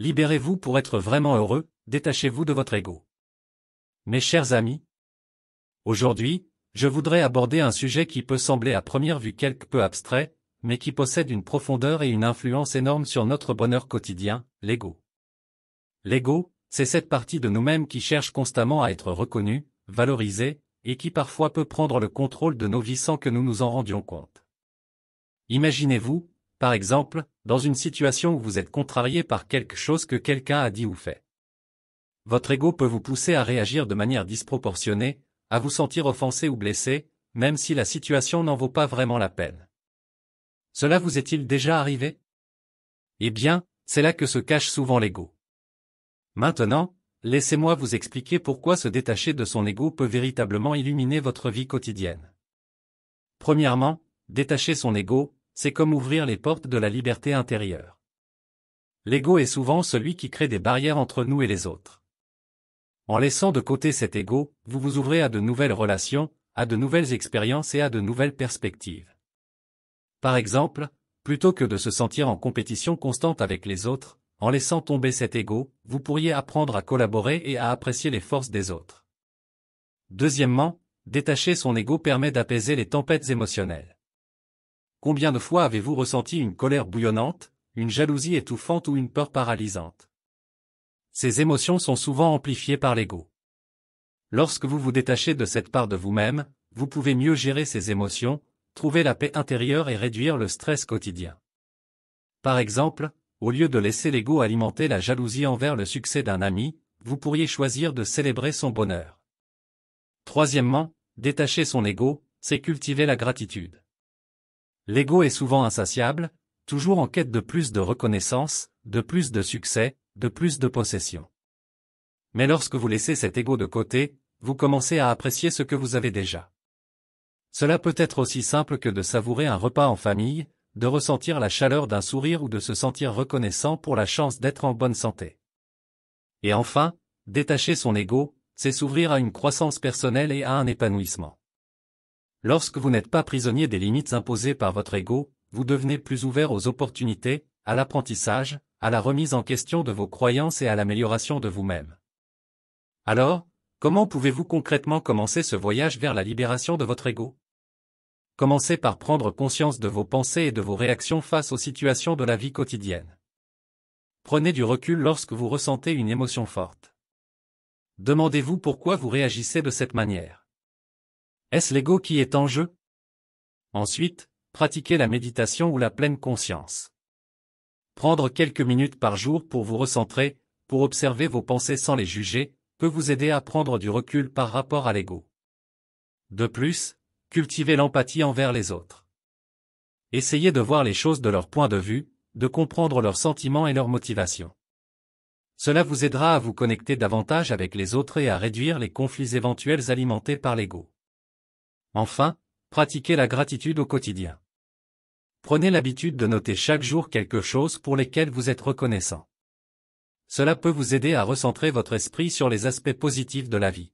Libérez-vous pour être vraiment heureux, détachez-vous de votre ego. Mes chers amis, aujourd'hui, je voudrais aborder un sujet qui peut sembler à première vue quelque peu abstrait, mais qui possède une profondeur et une influence énorme sur notre bonheur quotidien, l'ego. L'ego, c'est cette partie de nous-mêmes qui cherche constamment à être reconnue, valorisée, et qui parfois peut prendre le contrôle de nos vies sans que nous nous en rendions compte. Imaginez-vous, par exemple, dans une situation où vous êtes contrarié par quelque chose que quelqu'un a dit ou fait. Votre ego peut vous pousser à réagir de manière disproportionnée, à vous sentir offensé ou blessé, même si la situation n'en vaut pas vraiment la peine. Cela vous est-il déjà arrivé? Eh bien, c'est là que se cache souvent l'ego. Maintenant, laissez-moi vous expliquer pourquoi se détacher de son ego peut véritablement illuminer votre vie quotidienne. Premièrement, détacher son ego, c'est comme ouvrir les portes de la liberté intérieure. L'ego est souvent celui qui crée des barrières entre nous et les autres. En laissant de côté cet ego, vous vous ouvrez à de nouvelles relations, à de nouvelles expériences et à de nouvelles perspectives. Par exemple, plutôt que de se sentir en compétition constante avec les autres, en laissant tomber cet ego, vous pourriez apprendre à collaborer et à apprécier les forces des autres. Deuxièmement, détacher son ego permet d'apaiser les tempêtes émotionnelles. Combien de fois avez-vous ressenti une colère bouillonnante, une jalousie étouffante ou une peur paralysante? Ces émotions sont souvent amplifiées par l'ego. Lorsque vous vous détachez de cette part de vous-même, vous pouvez mieux gérer ces émotions, trouver la paix intérieure et réduire le stress quotidien. Par exemple, au lieu de laisser l'ego alimenter la jalousie envers le succès d'un ami, vous pourriez choisir de célébrer son bonheur. Troisièmement, détacher son ego, c'est cultiver la gratitude. L'ego est souvent insatiable, toujours en quête de plus de reconnaissance, de plus de succès, de plus de possession. Mais lorsque vous laissez cet ego de côté, vous commencez à apprécier ce que vous avez déjà. Cela peut être aussi simple que de savourer un repas en famille, de ressentir la chaleur d'un sourire ou de se sentir reconnaissant pour la chance d'être en bonne santé. Et enfin, détacher son ego, c'est s'ouvrir à une croissance personnelle et à un épanouissement. Lorsque vous n'êtes pas prisonnier des limites imposées par votre ego, vous devenez plus ouvert aux opportunités, à l'apprentissage, à la remise en question de vos croyances et à l'amélioration de vous-même. Alors, comment pouvez-vous concrètement commencer ce voyage vers la libération de votre ego? Commencez par prendre conscience de vos pensées et de vos réactions face aux situations de la vie quotidienne. Prenez du recul lorsque vous ressentez une émotion forte. Demandez-vous pourquoi vous réagissez de cette manière. Est-ce l'ego qui est en jeu? Ensuite, pratiquez la méditation ou la pleine conscience. Prendre quelques minutes par jour pour vous recentrer, pour observer vos pensées sans les juger, peut vous aider à prendre du recul par rapport à l'ego. De plus, cultivez l'empathie envers les autres. Essayez de voir les choses de leur point de vue, de comprendre leurs sentiments et leurs motivations. Cela vous aidera à vous connecter davantage avec les autres et à réduire les conflits éventuels alimentés par l'ego. Enfin, pratiquez la gratitude au quotidien. Prenez l'habitude de noter chaque jour quelque chose pour lesquels vous êtes reconnaissant. Cela peut vous aider à recentrer votre esprit sur les aspects positifs de la vie.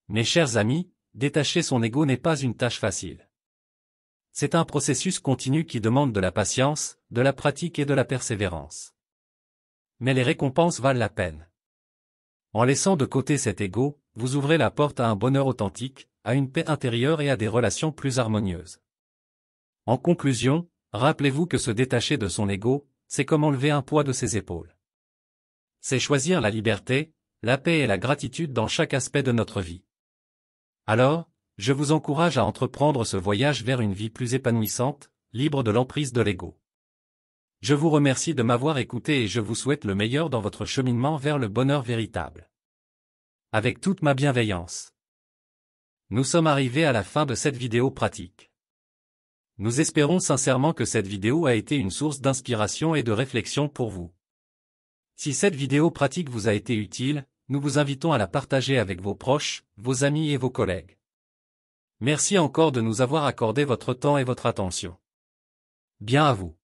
Mes chers amis, détacher son ego n'est pas une tâche facile. C'est un processus continu qui demande de la patience, de la pratique et de la persévérance. Mais les récompenses valent la peine. En laissant de côté cet ego, vous ouvrez la porte à un bonheur authentique, à une paix intérieure et à des relations plus harmonieuses. En conclusion, rappelez-vous que se détacher de son ego, c'est comme enlever un poids de ses épaules. C'est choisir la liberté, la paix et la gratitude dans chaque aspect de notre vie. Alors, je vous encourage à entreprendre ce voyage vers une vie plus épanouissante, libre de l'emprise de l'ego. Je vous remercie de m'avoir écouté et je vous souhaite le meilleur dans votre cheminement vers le bonheur véritable. Avec toute ma bienveillance. Nous sommes arrivés à la fin de cette vidéo pratique. Nous espérons sincèrement que cette vidéo a été une source d'inspiration et de réflexion pour vous. Si cette vidéo pratique vous a été utile, nous vous invitons à la partager avec vos proches, vos amis et vos collègues. Merci encore de nous avoir accordé votre temps et votre attention. Bien à vous.